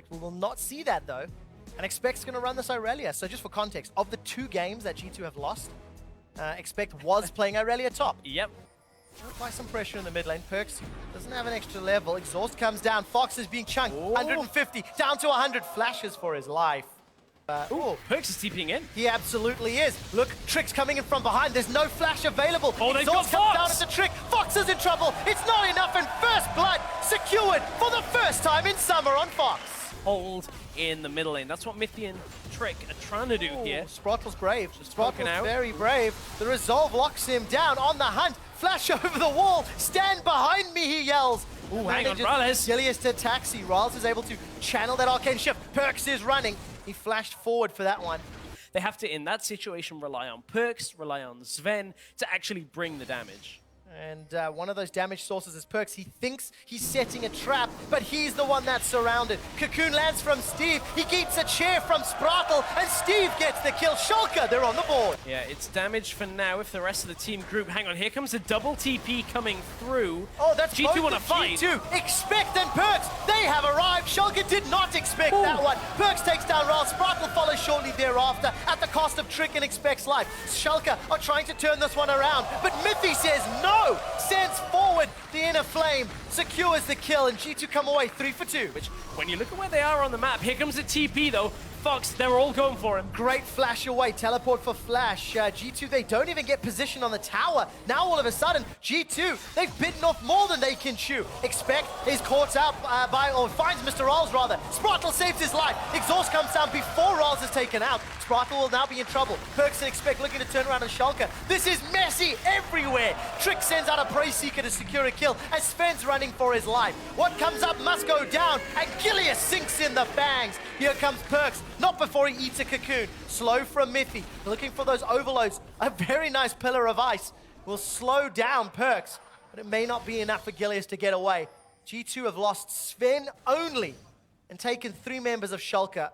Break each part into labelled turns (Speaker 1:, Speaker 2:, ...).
Speaker 1: We will not see that though. And Expect's going to run this Irelia. So just for context, of the 2 games that G2 have lost, Expect was playing Irelia top.
Speaker 2: Yep.
Speaker 1: Apply some pressure in the mid lane. Perkz doesn't have an extra level. Exhaust comes down. Fox is being chunked. 150 down to 100. Flashes for his life.
Speaker 2: Perkz is TPing in.
Speaker 1: He absolutely is. Look, Trick's coming in from behind. There's no flash available.
Speaker 2: Oh, they've got
Speaker 1: Exhaust comes down
Speaker 2: Fox.
Speaker 1: at the Trick. Fox is in trouble. It's not enough, and first blood secured for the first time in summer on Fox.
Speaker 2: Hold in the middle lane. That's what Mithy and Trick are trying to do here.
Speaker 1: Sprattle's brave.
Speaker 2: poking
Speaker 1: Sprattle's
Speaker 2: out.
Speaker 1: very brave. The resolve locks him down on the hunt. Flash over the wall. Stand behind me, he yells.
Speaker 2: Ooh, hang on, MrRalleZ.
Speaker 1: Gilius to taxi. RalleZ is able to channel that arcane shift. Perkz is running. He flashed forward for that one.
Speaker 2: They have to, in that situation, rely on Perkz, rely on Zven to actually bring the damage.
Speaker 1: And one of those damage sources is Perkz. He thinks he's setting a trap, but he's the one that's surrounded. Cocoon lands from Steve. He gets a chair from Sprattel, and Steve gets the kill. SCHALKE, they're on the board.
Speaker 2: Yeah, it's damage for now if the rest of the team group... Hang on, here comes a double TP coming through.
Speaker 1: Oh, that's
Speaker 2: G2
Speaker 1: both
Speaker 2: want to
Speaker 1: of
Speaker 2: fight.
Speaker 1: G2. Expect and Perkz, they have arrived. SCHALKE did not expect that one. Perkz takes down RalleZ. Sprattel follows shortly thereafter at the cost of Trick and Expect's life. SCHALKE are trying to turn this one around, but mithy says no. Sends forward the inner flame, secures the kill, and G2 come away 3 for 2.
Speaker 2: Which, when you look at where they are on the map, here comes a TP though. Fox, they're all going for him.
Speaker 1: Great flash away, teleport for flash. G2, they don't even get position on the tower. Now all of a sudden, G2, they've bitten off more than they can chew. Expect is caught out or finds MrRalleZ rather. Sprattel saves his life. Exhaust comes down before RalleZ is taken out. Sprattel will now be in trouble. Perkz and Expect looking to turn around on SCHALKE. This is messy everywhere. Trick sends out a Prey Seeker to secure a kill as Sven's running for his life. What comes up must go down, and Gilius sinks in the fangs. Here comes Perkz. Not before he eats a cocoon. Slow from mithy. Looking for those overloads. A very nice pillar of ice will slow down Perkz, but it may not be enough for Gilius to get away. G2 have lost Zven only and taken 3 members of SCHALKE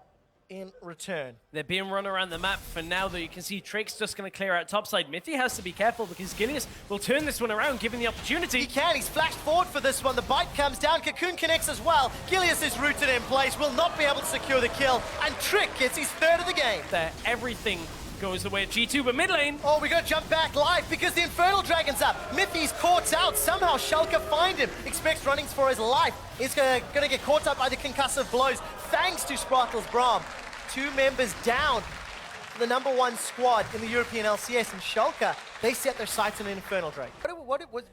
Speaker 1: in return.
Speaker 2: They're being run around the map for now, though. You can see Trick's just going to clear out topside. Mithy has to be careful because Gilius will turn this one around, given the opportunity.
Speaker 1: He can. He's flashed forward for this one. The bite comes down. Cocoon connects as well. Gilius is rooted in place. Will not be able to secure the kill. And Trick gets his 3rd of the game.
Speaker 2: There, everything goes the way of G2, but mid lane.
Speaker 1: Oh, we got to jump back live because the Infernal Dragon's up. Mithy's caught out. Somehow SCHALKE find him. Expects runnings for his life. He's gonna get caught up by the concussive blows thanks to Sprattel's Braum. 2 members down for the #1 squad in the European LCS, and SCHALKE, they set their sights on an Infernal Drake.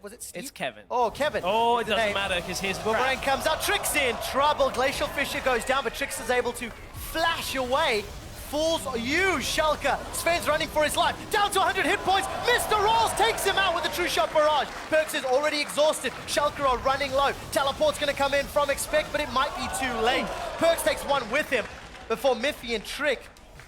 Speaker 1: Was it Steve?
Speaker 2: It's Kevin.
Speaker 1: Oh, Kevin.
Speaker 2: Oh, it doesn't matter because here's the
Speaker 1: Boomerang comes out. Trick's in trouble. Glacial Fissure goes down, but Trix is able to flash away. Fools you, SCHALKE. Sven's running for his life. Down to 100 hit points. MrRalleZ takes him out with a true shot barrage. Perkz is already exhausted. SCHALKE are running low. Teleport's going to come in from Expect, but it might be too late. Perkz takes one with him before mithy and Trick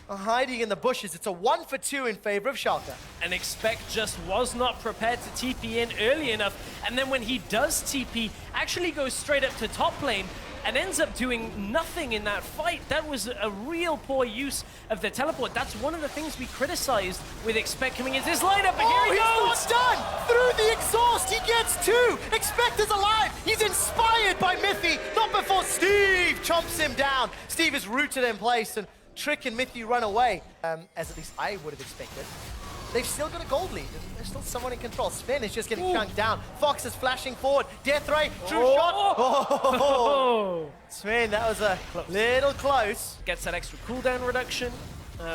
Speaker 1: are hiding in the bushes. It's a 1 for 2 in favor of SCHALKE.
Speaker 2: And Expect just was not prepared to TP in early enough. And then when he does TP, actually goes straight up to top lane and ends up doing nothing in that fight. That was a real poor use of the teleport. That's one of the things we criticized with Expect coming into this lineup, but here he goes!
Speaker 1: He's not done! Through the exhaust, he gets 2! Expect is alive! He's inspired by mithy, not before Steve chomps him down. Steve is rooted in place, and Trick and mithy run away, as at least I would have expected. They've still got a gold lead. There's still someone in control. Sven is just getting chunked down. Fox is flashing forward. Death Ray, true shot. Oh. Sven, that was a little close.
Speaker 2: Gets that extra cooldown reduction,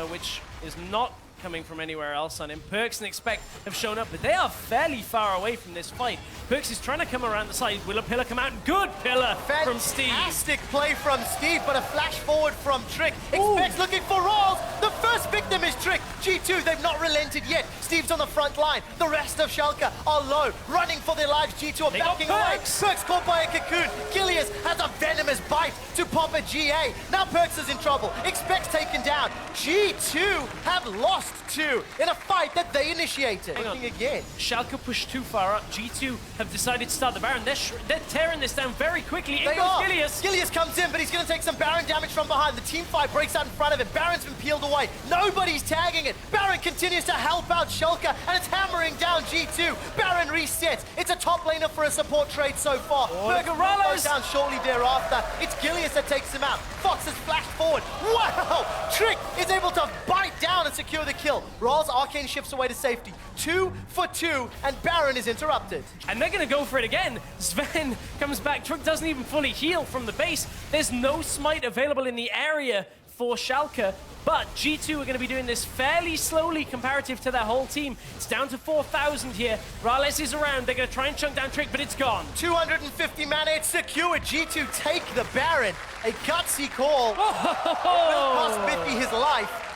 Speaker 2: which is not coming from anywhere else on him. Perkz and Expect have shown up, but they are fairly far away from this fight. Perkz is trying to come around the side. Will a pillar come out? Good pillar from Steve.
Speaker 1: Fantastic play from Steve, but a flash forward from Trick. Expect's looking for RalleZ. The first victim is Trick. G2, they've not relented yet. Steve's on the front line. The rest of SCHALKE are low, running for their lives. G2 are backing away. Perkz caught by a cocoon. Gilius has a venomous bite to pop a GA. Now Perkz is in trouble. Expect's taken down. G2 have lost lost two in a fight that they initiated.
Speaker 2: Hang on.
Speaker 1: Looking again.
Speaker 2: Schalke pushed too far up. G2 have decided to start the Baron. They're tearing this down very quickly. In
Speaker 1: They
Speaker 2: goes
Speaker 1: are.
Speaker 2: Gilius.
Speaker 1: Gilius comes in, but he's going to take some Baron damage from behind. The team fight breaks out in front of him. Baron's been peeled away. Nobody's tagging it. Baron continues to help out Schalke, and it's hammering down G2. Baron resets. It's a top laner for a support trade so far. Perkz goes down shortly thereafter. It's Gilius that takes him out. Fox has flashed forward. Wow! Trick is able to bite down and secure the kill. MrRalleZ Arcane shifts away to safety. 2 for 2, and Baron is interrupted.
Speaker 2: And they're going to go for it again. Zven comes back. Trick doesn't even fully heal from the base. There's no smite available in the area for Schalke, but G2 are going to be doing this fairly slowly comparative to their whole team. It's down to 4,000 here. MrRalleZ is around. They're going to try and chunk down Trick, but it's gone.
Speaker 1: 250 mana, it's secured. G2 take the Baron. A gutsy call.
Speaker 2: Oh!
Speaker 1: It will cost mithy his life.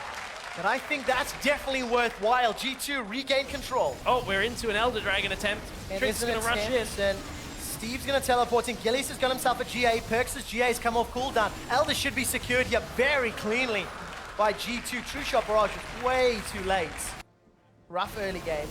Speaker 1: But I think that's definitely worthwhile. G2 regain control.
Speaker 2: Oh, we're into an Elder Dragon attempt. Trick's going to rush in.
Speaker 1: And Steve's going to teleport in. Gilius has got himself a GA. Perkz' GA's come off cooldown. Elder should be secured here very cleanly by G2. True Shot Barrage is way too late. Rough early game.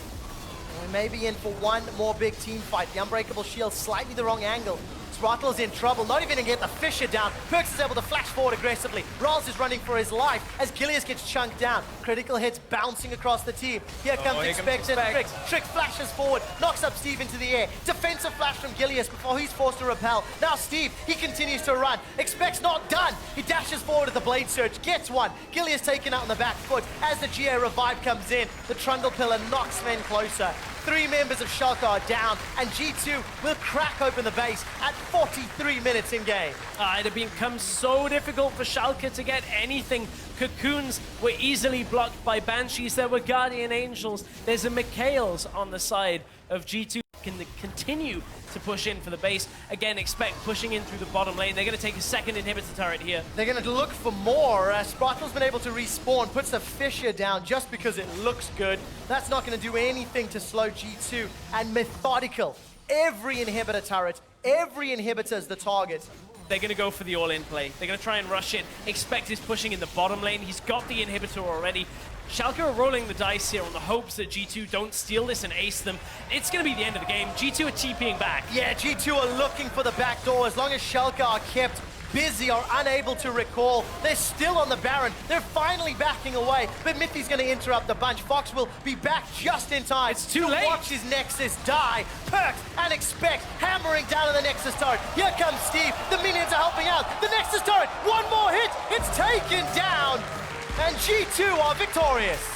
Speaker 1: We may be in for one more big team fight. The Unbreakable Shield, slightly the wrong angle. Sprattle's in trouble, not even gonna get the Fisher down. Perkz is able to flash forward aggressively. MrRalleZ is running for his life as Gilius gets chunked down. Critical hits bouncing across the team. Here comes Expect and Trick. Trick flashes forward, knocks up Steve into the air. Defensive flash from Gilius before he's forced to repel. Now Steve, he continues to run. Expect's not done. He dashes forward at the Blade Surge, gets one. Gilius taken out on the back foot as the GA revive comes in. The Trundle pillar knocks Sven closer. 3 members of Schalke are down, and G2 will crack open the base at 43 minutes in game.
Speaker 2: It had become so difficult for Schalke to get anything. Cocoons were easily blocked by Banshees. There were Guardian Angels. There's a Mikhails on the side of G2. Can continue to push in for the base. Again, Expect pushing in through the bottom lane. They're going to take a second inhibitor turret here.
Speaker 1: They're going to look for more. Sprattle's been able to respawn, puts the Fisher down just because it looks good. That's not going to do anything to slow G2. And methodical. Every inhibitor turret, every inhibitor is the target.
Speaker 2: They're going to go for the all-in play. They're going to try and rush in. Expect is pushing in the bottom lane. He's got the inhibitor already. Schalke are rolling the dice here on the hopes that G2 don't steal this and ace them. It's going to be the end of the game. G2 are TPing back.
Speaker 1: Yeah, G2 are looking for the back door. As long as Schalke are kept busy or unable to recall, they're still on the Baron. They're finally backing away, but mithy's going to interrupt the bunch. Fox will be back just in time.
Speaker 2: It's too late.
Speaker 1: Watch his Nexus die. Perkz and Expect hammering down on the Nexus turret. Here comes Steve. The minions are helping out. The Nexus turret, one more hit. It's taken down. And G2 are victorious.